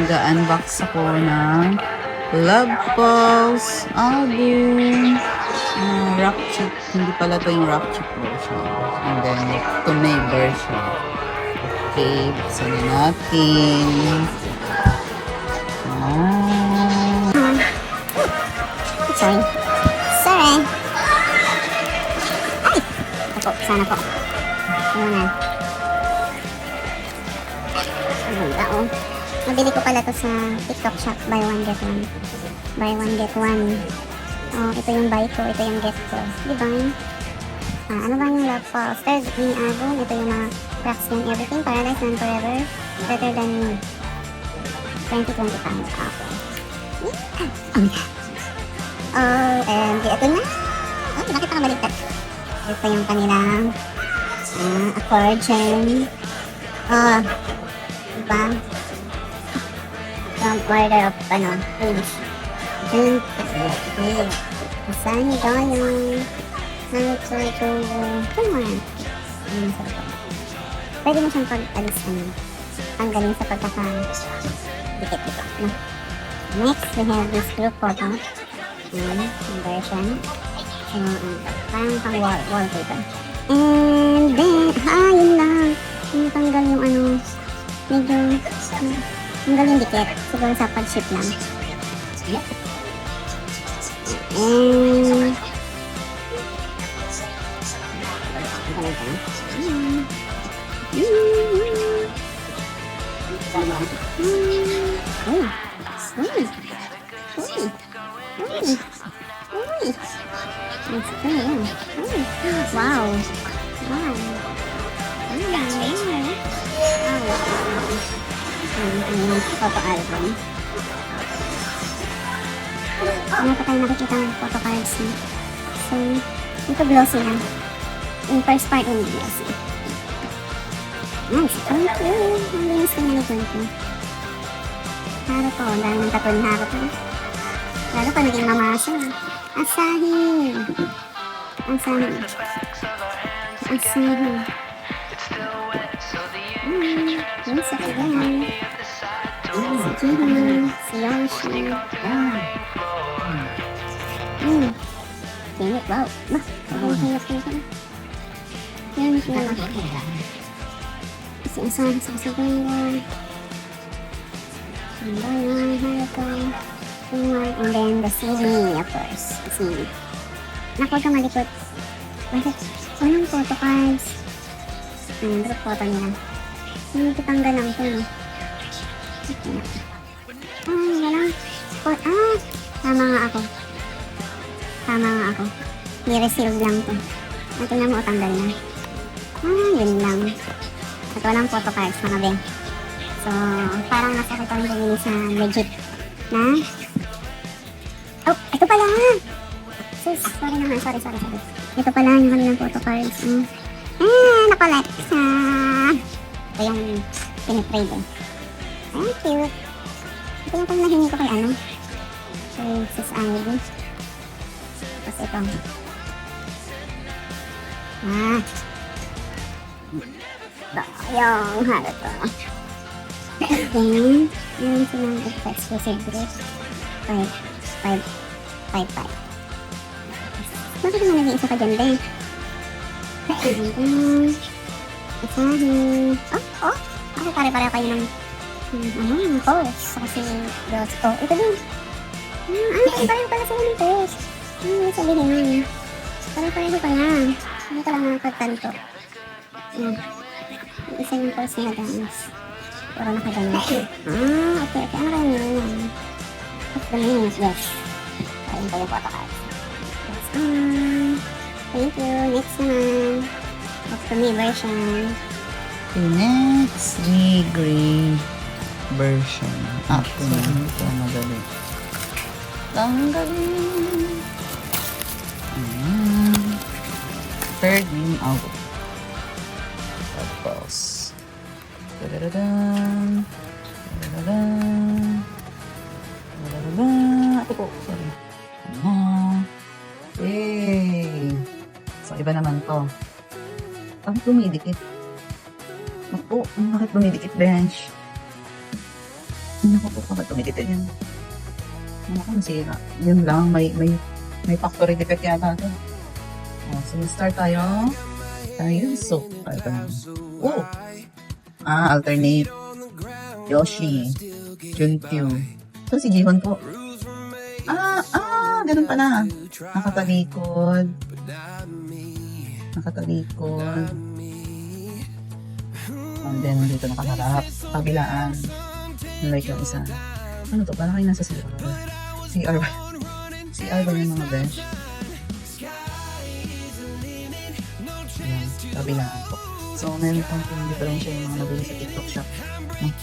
mag-unbox ako ng Love Pulse album. Rock chip. Hindi pala to yung rock chip version. And then, tunay version. Okay, buksan na natin. Sorry. Sorry. Ay! Ako, sana po. Ano na? Ganda, oh. Nabili ko pala to sa TikTok shop. Buy one, get one. Buy one, get one. Oh, ito yung buy ko. Ito yung get ko. Diba? Ano ba yung Love Pulse? Third mini album. Ito yung mga tracks and everything. Paradise and Forever. Better Than Me. 2025. Okay. OMG. Ito na. Oh, bakit nakabaligtad? Ito yung kanilang accordion. Oh. Diba? Yung order of, page. Okay. Saan nyo daw yung come on. Pwede mo siyang pag-alis tanggalin sa pagkaka-dikit-dikit. No? Next, we have this group photo. Version. Parang pang wallpaper. And then, yun lang. Yung tanggal yung medyo, tanggal yung dikit. Siguro sa pag-ship lang. And, wow. Photo album. Ano pa tayo nakikita ng photo cards niya? So, ito glossy lang. Yung first part yung glossy. Nice. Thank you. Ang linis ko na nito. Haro ko. Dahil ng tattoo ni Haro ko. Lalo pa naging mamasa. Asahi. Asahi. Asahi. Yung sa kagyan. Si Jihan. Si Yoshi. Pinit. Wow. Ang hirap ko ito. Yan siya. Si Asahi sa Sabayan. Sambayan. Haruko. And then the CD, of course. The CD. Naku, ka malikot. Bakit? Walang photo cards. Group photo nila. Hindi kitanggal lang ito. Walang photo. Tama nga ako. Ni-resealed lang ito. At tingnan mo, tanggal na. Yun lang. At walang photo cards, mga be. So, parang nasa ko kami bumili sa legit na. Oh, ito pala! Sus, sorry naman. Sorry. Ito pala yung kanilang photo cards. Nakolect sa... Ito yung pinitrade eh. Ay, cute. Ito yung pala nahingi ko kay kay Sis Ivy. Tapos ito. Yung Haruto. Then, yun silang exclusive group. 5. Bakit naman nag-iisa ka dyan, be? Asahi. Kasi pare-pareho kayo ng post. Kasi girls. Ito din. Pareho pala sila ng post. Sabihin. Pare-pareho pala. Hindi ko lang nakapagtanto. Isa yung post nila, guys. Pero nakaganyan. Okay. Ano kayo nila? What's the name? Yes. Ayun po yung photo card. Thank you. Next naman. What's the me version? The next gray version. Ito na. Ito madali. Tanggalin. Third mini album. Tapos. Dadadadan. Ito po. Sorry. Yay! So, iba naman to. Bakit dumidikit? Bakit dumidikit, bench? Naku po, bakit tumikitin yan? Naku, nasira. Yun lang, may factory defect yata ito. So, start tayo. So, oh! Alternate. Yoshi. Junkyu. So, si Jihon po. Ganun pala. Nakatalikod. And then, dito nakaharap. Kabilaan. Like yung isa. Ano to? Parang kayo nasa CR. CR ba? CR ba yung mga bench? Ayan. Kabilaan po. So, meron pang differential yung mga nabili sa TikTok shop.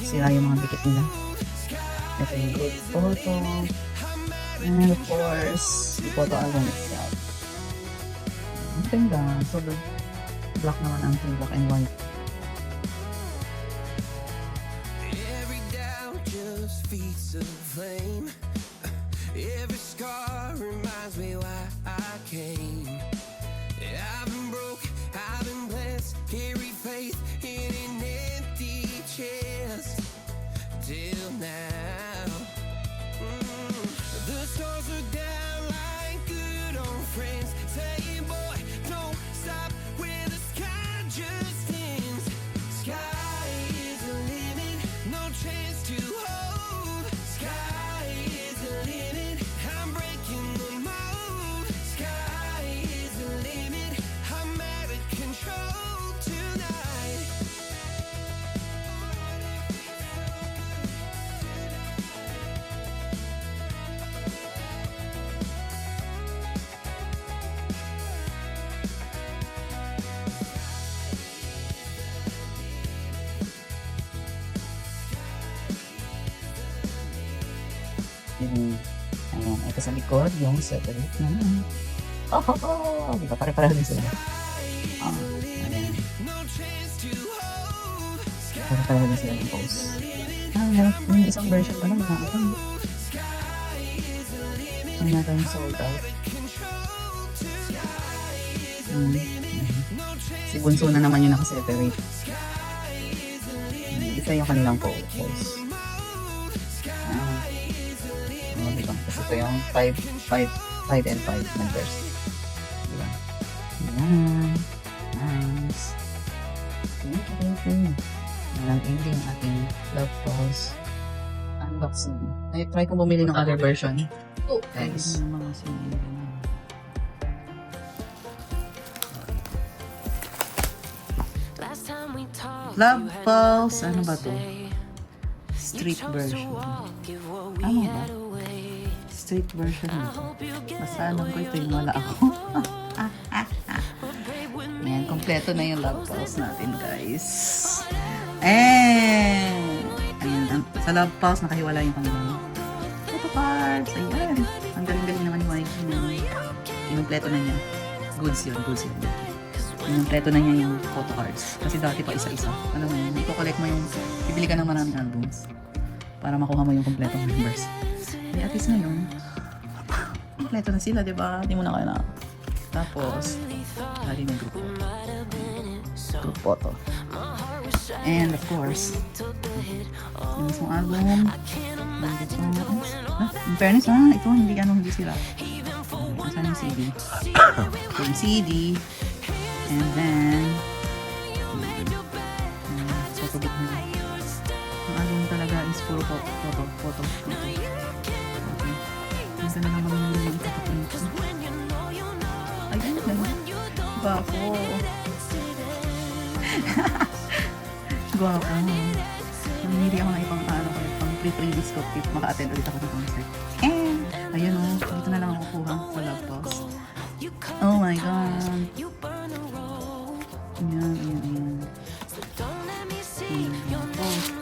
Sira yung mga dikit nila. Ito yung good photo. And of course, the photo album itself. Ang ganda. So, black naman ang black and white. Every doubt just feeds a flame. Every scar reminds me why I came. I've been broke, I've been blessed, carry faith in an empty chest till now. The stars are down like good old friends, saying, boy, don't stop where the sky just ends. Sky is the limit, no chance to hold. Sky is the limit, I'm breaking the mold. Sky is the limit, I'm out of control tonight. Ayan, ito sa likod, yung separate naman. Diba, pare-pareho din sila. Ayan. Pare-pareho din sila ng pose. Yung isang version pa lang, Hindi natin yung sold out. Si Bunso na naman yung nakaseparate. Isa yung kanilang pose. Diba? Kasi ito yung 5 and 5 members. Diba? Ayan. Nice. Thank you. Ayan, hindi yung ating love pose unboxing. Try kong bumili ng other version. Guys. Love pose. Ano ba to? Street version. Ano ba? Street version nito. Basta alam ko ito yung wala ako. Ayan, kompleto na yung love pause natin, guys. And ayan, sa love pause, nakahiwala yung pangalaman. Photo cards. Ayan. Ang galing-galing naman yung YG niya. Kinumpleto na niya. Goods yun. Kinumpleto na niya yung photo cards. Kasi dati pa isa-isa. Alam mo yun, ito-collect mo yung, bibili ka ng maraming albums para makuha mo yung kompletong members. Di at least ngayon, kompleto na sila, diba? Hindi mo na kaya na. Tapos, lagi may group photo. And of course, yung mismong album, nandito, in fairness ito, hindi sila. Saan yung CD? Yung CD, and then, photobook nila. Ang album talaga is puro photo. Okay. Minsan na naman yung ipapapinit. Ayun na. Gwapo. Gwapo. Namimili ako ng ibang pang pre-disco tip. Maka-attend ulit ako ng concert. And, ayun o. Dito na lang ako kuha sa love pause. Oh my God. Ayan.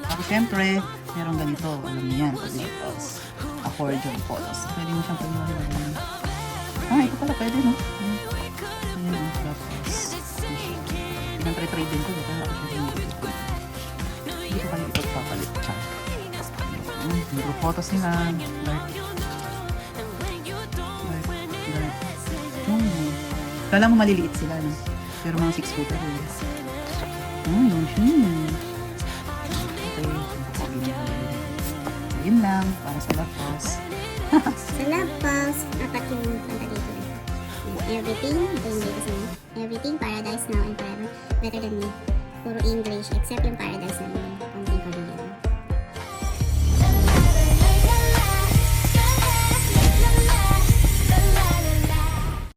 Ako syempre, meron ganito. Alam niyo yan. Pag love pause. Accordion photos. Pwede mo siyang pag-iwalay. Ito pala pwede, no? Ayan, love pause. Pinang-trade din ko. Hindi ko kami ipagpapalit siya. Group photos nila. Kala mo maliliit sila, no? Pero mga 6 footer. Yun. Okay. yun lang para sa lapos. Sa love pulse, apat yung kanta dito. Everything, ito yung latest na yun. Everything, Paradise Now and Forever, Better Than Me. Puro English, except yung Paradise na yun.